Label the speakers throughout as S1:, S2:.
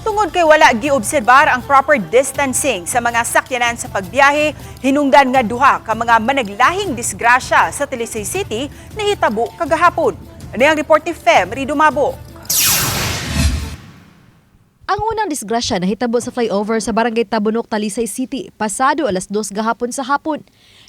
S1: Tungod kay wala giobserbar ang proper distancing sa mga sakyanan sa pagbiyahe, hinungdan nga duha ka mga managlahing disgrasya sa Talisay City nahitabo kagahapon. Ano ang report ni Fem Ridumabo?
S2: Ang unang disgrasya nahitabo sa flyover sa Barangay Tabunok, Talisay City, pasado alas 2 gahapon sa hapon.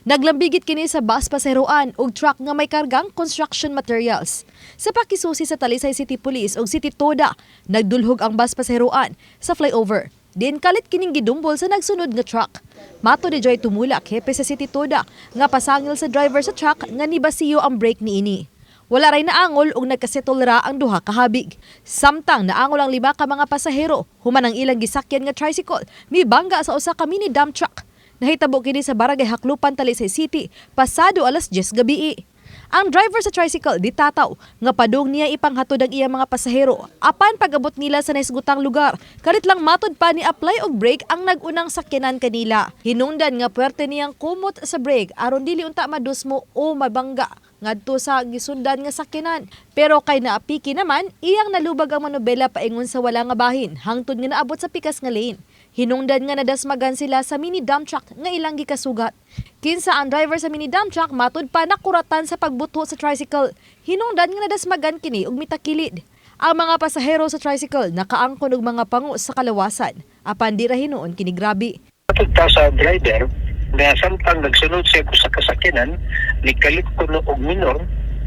S2: Naglambigit kini sa bus paseroan ug truck nga may kargang construction materials. Sa pakisusi sa Talisay City Police ug City Toda, nagdulhog ang bus paseroan sa flyover. Din kalit kining gidumbol sa nagsunod nga truck. Mato ni Joy Tumulak, hepe sa City Toda, nga pasangil sa driver sa truck nga nibasiyo ang brake niini. Wala ray naangol ug nagkasetol ra ang duha ka habig. Samtang naangol ang 5 ka mga pasahero, human ang ilang gisakyan nga tricycle, mibangga sa usa ka mini dump truck. Nahitabo kini sa Barangay Haklupan, Talisay City, pasado alas 10 gabi. Ang driver sa tricycle ditataw nga padung niya ipanghatod ang iyang mga pasahero. Apan pag-abot nila sa naisgutang lugar, kalit lang matod pa ni apply og brake ang nagunang sakyanan kanila. Hinungdan nga puwerte niyang kumot sa brake aron dili unta madusmo o mabangga ngadto sa gisundan nga sakyanan. Pero kay naapiki naman, iyang nalubag ang manobela paingon sa wala nga bahin hangtod nga naabot sa pikas nga lane. Hinungdan nga nadasmagan sila sa mini dump truck nga ilang gikasugat. Kinsa ang driver sa mini dump truck matud pa nakuratan sa pagbuto sa tricycle. Hinungdan nga nadasmagan kini og mitakilid. Ang mga pasahero sa tricycle nakaangkon og mga pangu sa kalawasan. Apan di ra hinuon kini grabe.
S3: Patugta sa driver na samtang nagsunod siya ko sa kasakyanan, nikalit ko no og minor,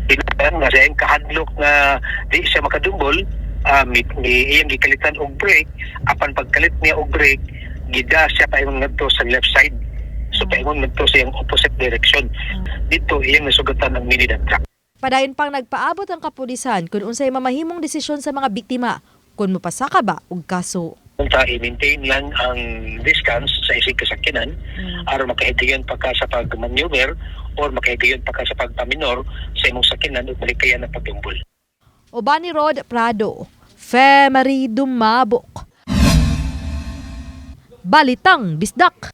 S3: pinagyan nga siya yung kahadlok na di siya makadumbol, iyang gikalitan og brake, apan pagkalit niya og brake, gida siya paingon ngadto sa left side. So paingon ngadto sa yung opposite direction. Dito iyang nasugatan ang mini dump truck.
S2: Padayon pang nagpaabot ang kapulisan kung unsay mamahimong desisyon sa mga biktima kung mapasaka ba og kaso.
S3: Punta i-maintain lang ang distance sa isang kasakyanan aron makahigayon pa ka sa pag-maneuver or makahigayon pa ka sa pagpaminor sa imong sakyanan ug malikayan ang pagdumbol.
S2: Obani Rod Prado, Fem Ridumabo. Balitang Bisdak.